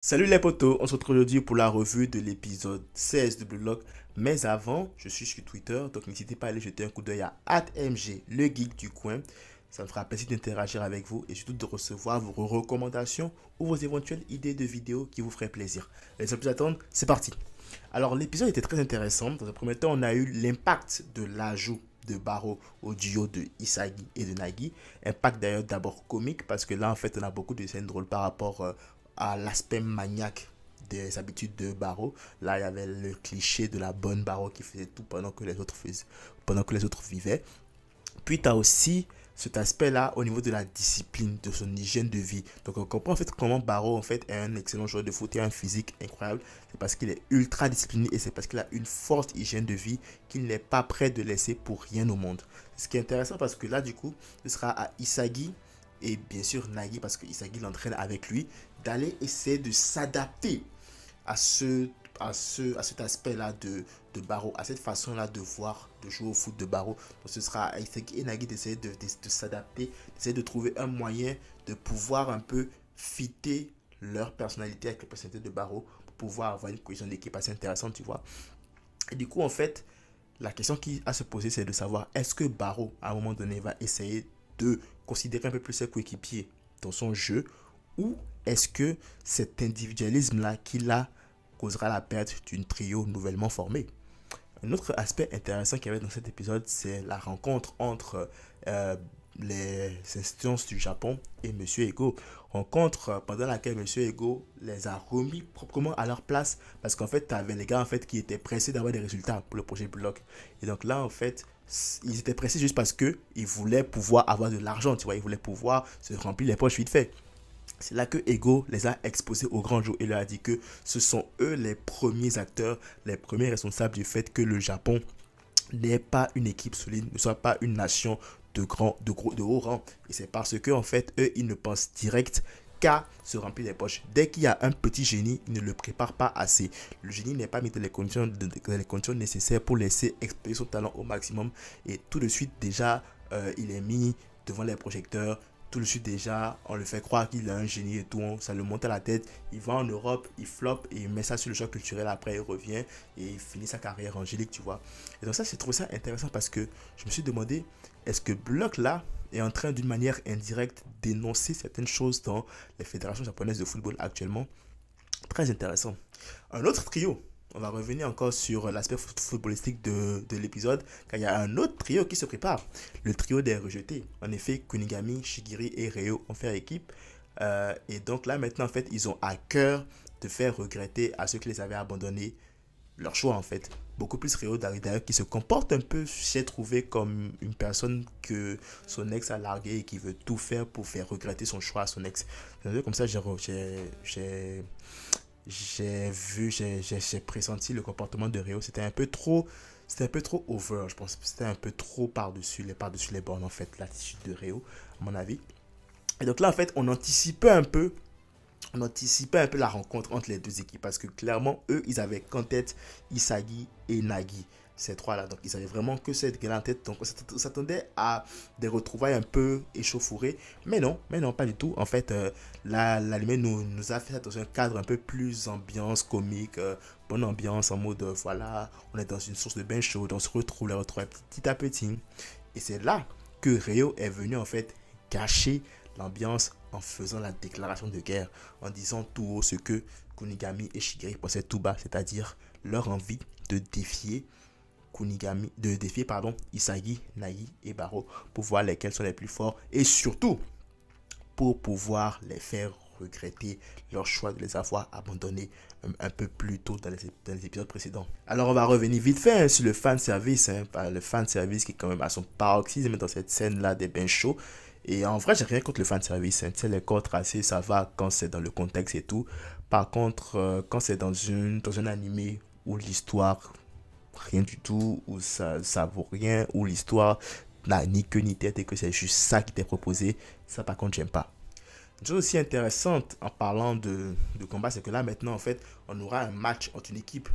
Salut les potos, on se retrouve aujourd'hui pour la revue de l'épisode 16 de Blue Lock. Mais avant, je suis sur Twitter, donc n'hésitez pas à aller jeter un coup d'œil à @mg, le geek du coin. Ça me fera plaisir d'interagir avec vous et surtout de recevoir vos recommandations ou vos éventuelles idées de vidéos qui vous feraient plaisir. Et sans plus attendre, c'est parti. Alors l'épisode était très intéressant. Dans un premier temps, on a eu l'impact de l'ajout de Barreau au duo de Isagi et de Nagi. Impact d'ailleurs d'abord comique parce que là en fait on a beaucoup de scènes drôles par rapport à l'aspect maniaque des habitudes de Barreau. Là il y avait le cliché de la bonne Barreau qui faisait tout pendant que les autres vivaient. Puis tu as aussi cet aspect-là au niveau de la discipline, de son hygiène de vie. Donc on comprend en fait comment Barreau en fait est un excellent joueur de foot et un physique incroyable. C'est parce qu'il est ultra discipliné et c'est parce qu'il a une forte hygiène de vie qu'il n'est pas prêt de laisser pour rien au monde. Ce qui est intéressant parce que là du coup, ce sera à Isagi et bien sûr Nagi parce que Isagi l'entraîne avec lui d'aller essayer de s'adapter à cet aspect-là de Barreau, à cette façon-là de voir, de jouer au foot de Barreau. Donc ce sera à Iseki et Nagi d'essayer de s'adapter, d'essayer de trouver un moyen de pouvoir un peu fitter leur personnalité avec la personnalité de Barreau pour pouvoir avoir une cohésion d'équipe assez intéressante, tu vois. Et du coup, en fait, la question qui a à se poser, c'est de savoir est-ce que Barreau, à un moment donné, va essayer de considérer un peu plus ses coéquipiers dans son jeu ou est-ce que cet individualisme-là qu'il a causera la perte d'une trio nouvellement formé. Un autre aspect intéressant qu'il y avait dans cet épisode, c'est la rencontre entre les instances du Japon et Monsieur Ego. Rencontre pendant laquelle Monsieur Ego les a remis proprement à leur place parce qu'en fait, tu avais les gars en fait, qui étaient pressés d'avoir des résultats pour le projet Block. Et donc là, en fait, ils étaient pressés juste parce qu'ils voulaient pouvoir avoir de l'argent, tu vois, ils voulaient pouvoir se remplir les poches vite fait. C'est là que Ego les a exposés au grand jour et leur a dit que ce sont eux les premiers acteurs, les premiers responsables du fait que le Japon n'est pas une équipe solide, ne soit pas une nation de haut rang. Et c'est parce que en fait, eux, ils ne pensent direct qu'à se remplir les poches. Dès qu'il y a un petit génie, ils ne le préparent pas assez. Le génie n'est pas mis dans les conditions nécessaires pour laisser exprimer son talent au maximum. Et tout de suite, déjà, il est mis devant les projecteurs. Tout de suite déjà, on le fait croire qu'il a un génie et tout, ça le monte à la tête, il va en Europe, il floppe et il met ça sur le choc culturel, après il revient et il finit sa carrière angélique, tu vois. Et donc ça, j'ai trouvé ça intéressant parce que je me suis demandé, est-ce que Block là est en train d'une manière indirecte d'énoncer certaines choses dans les fédérations japonaises de football actuellement. Très intéressant. Un autre trio. On va revenir encore sur l'aspect footballistique de l'épisode, car il y a un autre trio qui se prépare. Le trio des rejetés. En effet, Kunigami, Shigiri et Ryo ont fait équipe. Et donc là, maintenant, en fait, ils ont à cœur de faire regretter à ceux qui les avaient abandonnés leur choix, en fait. Beaucoup plus Ryo d'ailleurs qui se comporte un peu, j'ai trouvé, comme une personne que son ex a largué et qui veut tout faire pour faire regretter son choix à son ex. C'est un peu comme ça, j'ai pressenti le comportement de Rio. C'était un peu trop over, je pense. C'était un peu trop par-dessus les bornes, en fait, l'attitude de Rio, à mon avis. Et donc là, en fait, on anticipait un peu la rencontre entre les deux équipes parce que clairement, eux, ils avaient qu'en tête Isagi et Nagi, ces trois-là. Donc, ils avaient vraiment que cette gueule en tête. Donc, on s'attendait à des retrouvailles un peu échauffourées. Mais non, pas du tout. En fait, l'anime nous a fait ça dans un cadre un peu plus ambiance comique, bonne ambiance en mode, voilà, on est dans une source de bain chaud, on se retrouve les retrouvailles petit à petit. Et c'est là que Ryo est venu, en fait, gâcher l'ambiance en faisant la déclaration de guerre, en disant tout haut ce que Kunigami et Shigeri pensaient tout bas, c'est-à-dire leur envie de défier Isagi, Nagi et Baro pour voir lesquels sont les plus forts et surtout pour pouvoir les faire regretter leur choix de les avoir abandonnés un peu plus tôt dans les épisodes précédents. Alors on va revenir vite fait sur le fan service, le fan service qui est quand même à son paroxysme dans cette scène là des bains chauds. Et en vrai, j'ai rien contre le fan service. Tu sais, les corps tracés, ça va quand c'est dans le contexte et tout. Par contre, quand c'est dans un animé où l'histoire, rien du tout, où ça vaut rien, où l'histoire n'a ni queue ni tête et que c'est juste ça qui t'est proposé, ça par contre, j'aime pas. Une chose aussi intéressante en parlant de combat, c'est que là maintenant, en fait, on aura un match entre une équipe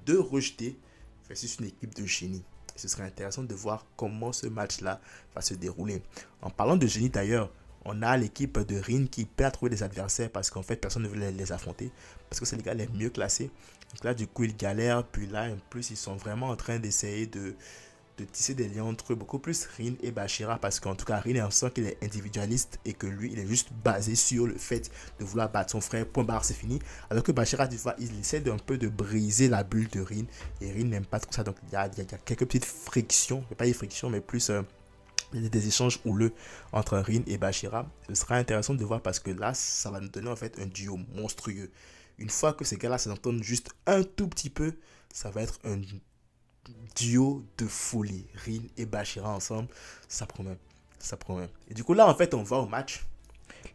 de rejetés versus une équipe de génie. Ce serait intéressant de voir comment ce match-là va se dérouler. En parlant de génie d'ailleurs, On a l'équipe de Rin qui perd à trouver des adversaires parce qu'en fait personne ne veut les affronter parce que c'est les gars les mieux classés. Donc là du coup ils galèrent, puis là en plus ils sont vraiment en train d'essayer de tisser des liens entre eux, beaucoup plus Rin et Bashira, parce qu'en tout cas Rin, on sent qu'il est individualiste et que lui il est juste basé sur le fait de vouloir battre son frère, point barre, c'est fini. Alors que Bashira, tu vois, il essaie d'un peu de briser la bulle de Rin et Rin n'aime pas trop ça, donc il y a quelques petites frictions, pas des frictions mais plus des échanges houleux entre Rin et Bashira. Ce sera intéressant de voir parce que là ça va nous donner en fait un duo monstrueux. Une fois que ces gars là s'entendent juste un tout petit peu, ça va être un duo de folie. Rin et Bashira ensemble, ça promet. Ça promet. Et du coup, là, en fait, on va au match.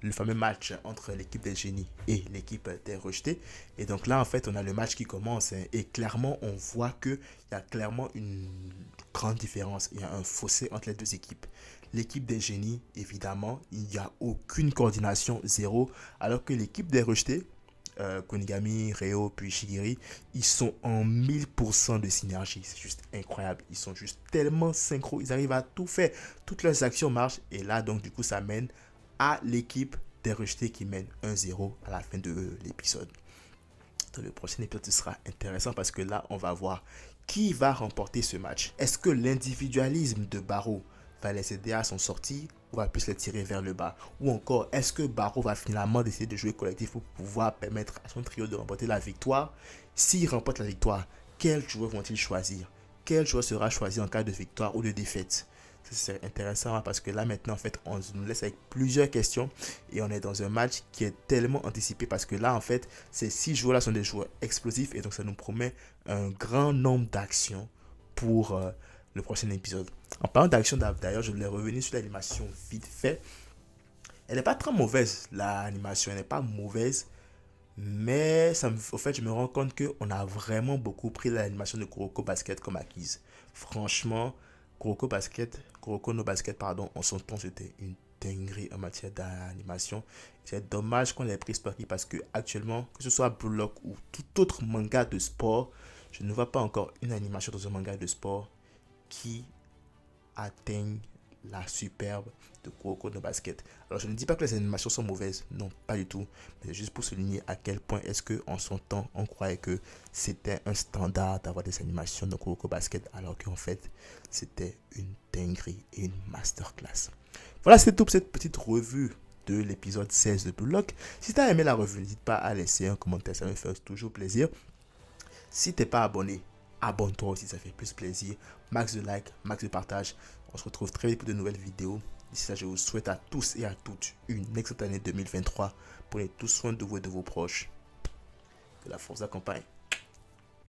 Le fameux match entre l'équipe des génies et l'équipe des rejetés. Et donc là, en fait, on a le match qui commence. Et clairement, on voit qu'il y a clairement une grande différence. Il y a un fossé entre les deux équipes. L'équipe des génies, évidemment, il n'y a aucune coordination, zéro. Alors que l'équipe des rejetés, Kunigami, Reo, puis Shigiri, ils sont en 1000% de synergie. C'est juste incroyable. Ils sont juste tellement synchro. Ils arrivent à tout faire. Toutes leurs actions marchent. Et là, donc, du coup, ça mène à l'équipe des rejetés qui mène 1-0 à la fin de l'épisode. Dans le prochain épisode, ce sera intéressant parce que là, on va voir qui va remporter ce match. Est-ce que l'individualisme de Barreau va les aider à s'en sortir ou va plus les tirer vers le bas? Ou encore, est-ce que Barreau va finalement décider de jouer collectif pour pouvoir permettre à son trio de remporter la victoire? S'il remporte la victoire, quels joueurs vont-ils choisir? Quel joueur sera choisi en cas de victoire ou de défaite? C'est intéressant parce que là maintenant en fait on nous laisse avec plusieurs questions et on est dans un match qui est tellement anticipé parce que là en fait ces 6 joueurs là sont des joueurs explosifs et donc ça nous promet un grand nombre d'actions pour le prochain épisode. En parlant d'action d'ailleurs, je voulais revenir sur l'animation vite fait. Elle n'est pas très mauvaise, l'animation, elle n'est pas mauvaise. Mais au fait, je me rends compte qu'on a vraiment beaucoup pris l'animation de Kuroko Basket comme acquise. Franchement, Kuroko no Basket, pardon, en son temps, c'était une dinguerie en matière d'animation. C'est dommage qu'on l'ait pris ce parti parce que actuellement, que ce soit Blue Lock ou tout autre manga de sport, je ne vois pas encore une animation dans un manga de sport qui atteigne la superbe de Kuroko no Basket. Alors je ne dis pas que les animations sont mauvaises, non, pas du tout, mais c'est juste pour souligner à quel point est-ce que en son temps on croyait que c'était un standard d'avoir des animations de Kuroko Basket alors qu'en fait c'était une dinguerie et une masterclass. Voilà, c'est tout pour cette petite revue de l'épisode 16 de Blue Lock. Si tu as aimé la revue, n'hésite pas à laisser un commentaire, ça me fait toujours plaisir. Si tu n'es pas abonné, abonne-toi aussi, ça fait plus plaisir. Max de like, max de partage. On se retrouve très vite pour de nouvelles vidéos. D'ici là, je vous souhaite à tous et à toutes une excellente année 2023. Prenez tous soin de vous et de vos proches. Que la force accompagne.